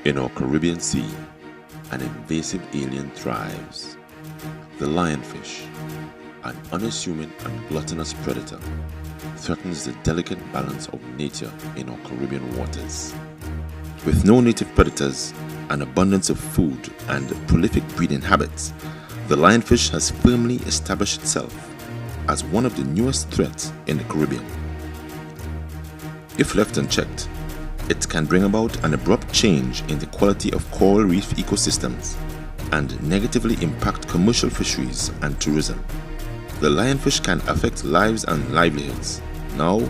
In our Caribbean Sea, an invasive alien thrives. The lionfish, an unassuming and gluttonous predator, threatens the delicate balance of nature in our Caribbean waters. With no native predators, an abundance of food, and prolific breeding habits, the lionfish has firmly established itself as one of the newest threats in the Caribbean. If left unchecked, it can bring about an abrupt change in the quality of coral reef ecosystems and negatively impact commercial fisheries and tourism. The lionfish can affect lives and livelihoods now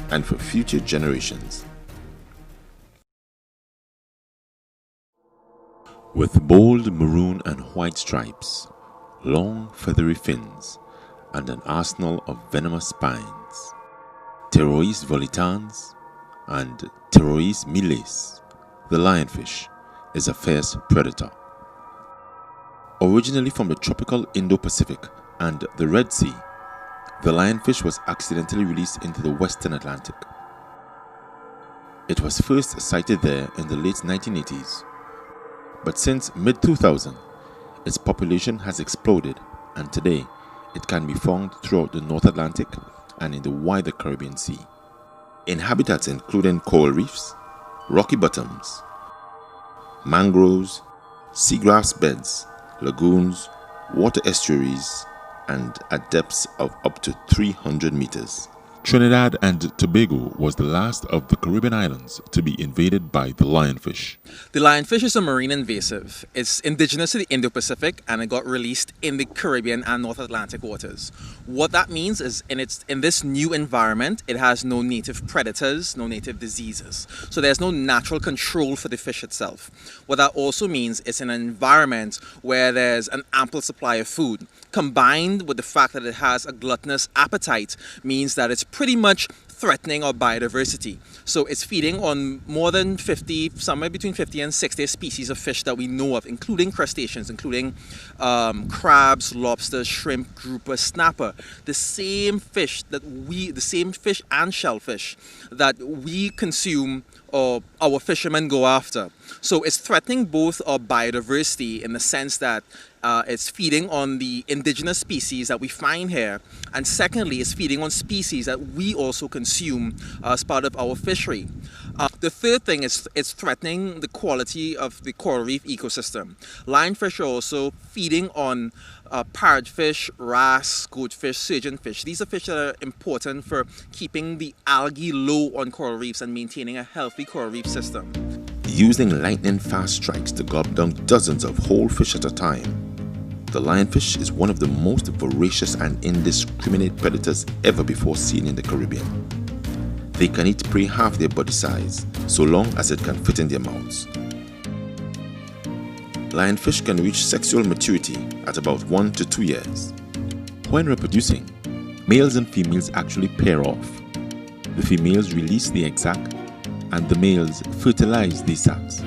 and for future generations. With bold maroon and white stripes, long feathery fins, and an arsenal of venomous spines, Pterois volitans and Pterois miles, the lionfish is a fierce predator. Originally from the tropical Indo-Pacific and the Red Sea, the lionfish was accidentally released into the Western Atlantic. It was first sighted there in the late 1980s, but since mid-2000, its population has exploded, and today it can be found throughout the North Atlantic and in the wider Caribbean Sea, in habitats including coral reefs, rocky bottoms, mangroves, seagrass beds, lagoons, water estuaries, and at depths of up to 300 meters. Trinidad and Tobago was the last of the Caribbean islands to be invaded by the lionfish. The lionfish is a marine invasive. It's indigenous to the Indo-Pacific and it got released in the Caribbean and North Atlantic waters. What that means is in this new environment, it has no native predators, no native diseases. So there's no natural control for the fish itself. What that also means is in an environment where there's an ample supply of food, combined with the fact that it has a gluttonous appetite, means that it's pretty much threatening our biodiversity. So it's feeding on more than 50, somewhere between 50 and 60 species of fish that we know of, including crustaceans, including crabs, lobsters, shrimp, grouper, snapper. The same fish and shellfish that we consume or our fishermen go after. So it's threatening both our biodiversity in the sense that it's feeding on the indigenous species that we find here, and secondly, it's feeding on species that we also consume as part of our fishery. The third thing is it's threatening the quality of the coral reef ecosystem. Lionfish are also feeding on parrotfish, wrasse, goldfish, surgeonfish. These are fish that are important for keeping the algae low on coral reefs and maintaining a healthy coral reef system. Using lightning-fast strikes to gulp down dozens of whole fish at a time, the lionfish is one of the most voracious and indiscriminate predators ever before seen in the Caribbean. They can eat prey half their body size, so long as it can fit in their mouths. Lionfish can reach sexual maturity at about 1 to 2 years. When reproducing, males and females actually pair off. The females release the egg sac, and the males fertilize these sacs.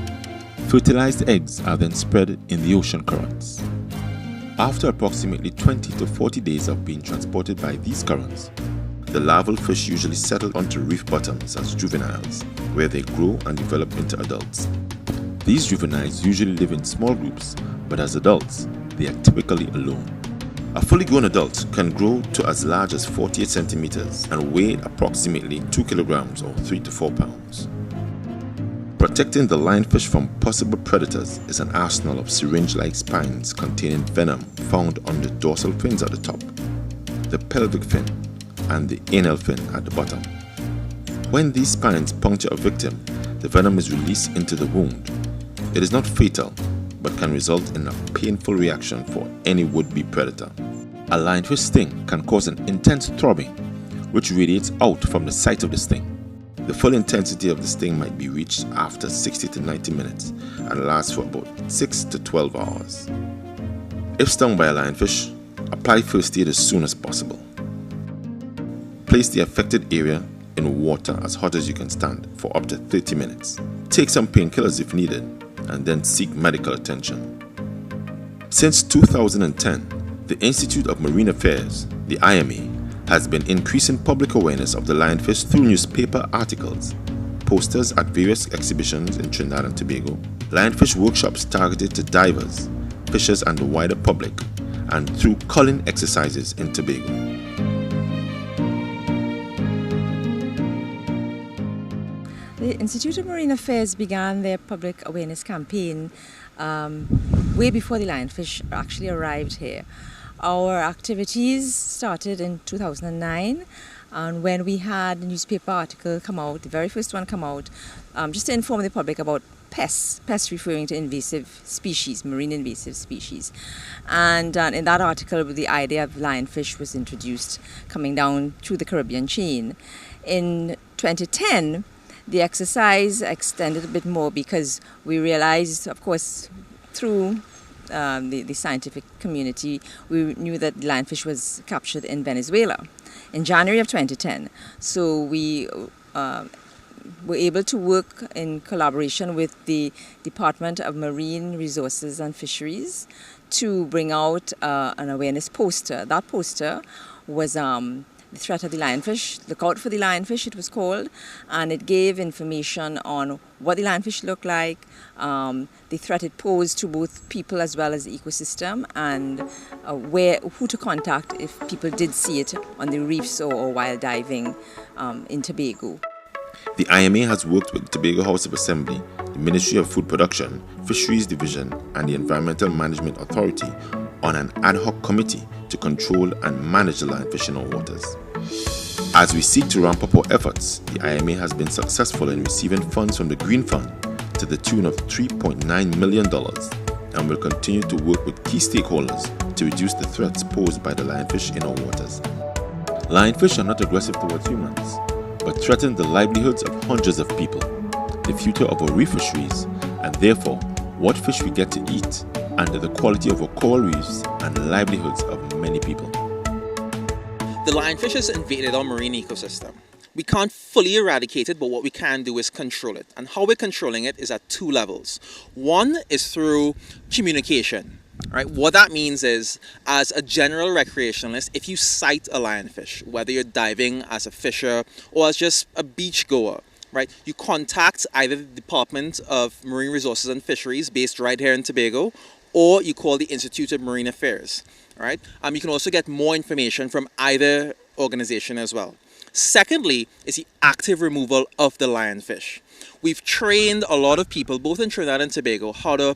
Fertilized eggs are then spread in the ocean currents. After approximately 20 to 40 days of being transported by these currents, the larval fish usually settle onto reef bottoms as juveniles, where they grow and develop into adults. These juveniles usually live in small groups, but as adults, they are typically alone. A fully grown adult can grow to as large as 48 centimeters and weigh approximately 2 kilograms or 3 to 4 pounds. Protecting the lionfish from possible predators is an arsenal of syringe-like spines containing venom found on the dorsal fins at the top, the pelvic fin, and the anal fin at the bottom. When these spines puncture a victim, the venom is released into the wound. It is not fatal, but can result in a painful reaction for any would-be predator. A lionfish sting can cause an intense throbbing, which radiates out from the site of the sting. The full intensity of the sting might be reached after 60 to 90 minutes and lasts for about 6 to 12 hours. If stung by a lionfish, apply first aid as soon as possible. Place the affected area in water as hot as you can stand for up to 30 minutes. Take some painkillers if needed, and then seek medical attention. Since 2010, the Institute of Marine Affairs, the IMA, has been increasing public awareness of the lionfish through newspaper articles, posters at various exhibitions in Trinidad and Tobago, lionfish workshops targeted to divers, fishers and the wider public, and through culling exercises in Tobago. The Institute of Marine Affairs began their public awareness campaign way before the lionfish actually arrived here. Our activities started in 2009, and when we had the newspaper article come out, the very first one come out, just to inform the public about pests referring to invasive species, marine invasive species. And in that article, the idea of lionfish was introduced coming down through the Caribbean chain. In 2010, the exercise extended a bit more because we realized, of course, through the scientific community, we knew that lionfish was captured in Venezuela in January of 2010. So we were able to work in collaboration with the Department of Marine Resources and Fisheries to bring out an awareness poster. That poster was the threat of the lionfish, look out for the lionfish, it was called, and it gave information on what the lionfish looked like, the threat it posed to both people as well as the ecosystem, and who to contact if people did see it on the reefs or while diving in Tobago. The IMA has worked with the Tobago House of Assembly, the Ministry of Food Production, Fisheries Division, and the Environmental Management Authority on an ad hoc committee to control and manage the lionfish in our waters. As we seek to ramp up our efforts, the IMA has been successful in receiving funds from the Green Fund to the tune of $3.9 million and will continue to work with key stakeholders to reduce the threats posed by the lionfish in our waters. Lionfish are not aggressive towards humans, but threaten the livelihoods of hundreds of people, the future of our reef fisheries, and therefore what fish we get to eat, and the quality of our coral reefs and the livelihoods of many people. The lionfish has invaded our marine ecosystem. We can't fully eradicate it, but what we can do is control it. And how we're controlling it is at two levels. One is through communication. Right? What that means is, as a general recreationalist, if you sight a lionfish, whether you're diving as a fisher or as just a beach goer, right, you contact either the Department of Marine Resources and Fisheries based right here in Tobago, or you call the Institute of Marine Affairs. Right? You can also get more information from either organization as well. Secondly is the active removal of the lionfish. We've trained a lot of people, both in Trinidad and Tobago, how to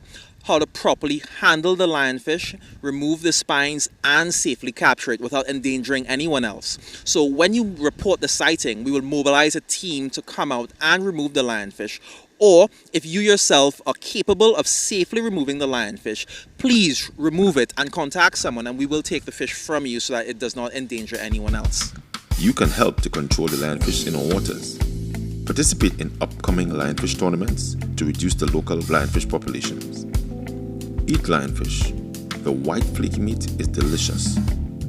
properly handle the lionfish, remove the spines, and safely capture it without endangering anyone else. So when you report the sighting, we will mobilize a team to come out and remove the lionfish. Or if you yourself are capable of safely removing the lionfish, please remove it and contact someone, and we will take the fish from you so that it does not endanger anyone else. You can help to control the lionfish in our waters. Participate in upcoming lionfish tournaments to reduce the local lionfish populations. Eat lionfish. The white flaky meat is delicious,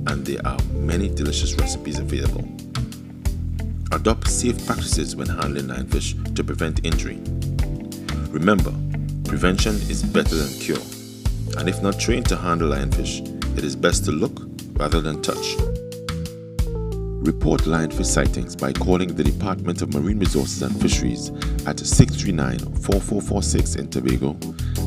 and there are many delicious recipes available. Adopt safe practices when handling lionfish to prevent injury. Remember, prevention is better than cure, and if not trained to handle lionfish, it is best to look rather than touch. Report lionfish sightings by calling the Department of Marine Resources and Fisheries at 639-4446 in Tobago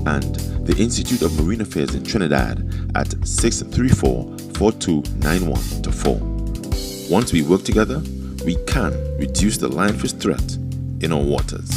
and the Institute of Marine Affairs in Trinidad at 634-4291-4. Once we work together, we can reduce the lionfish threat in our waters.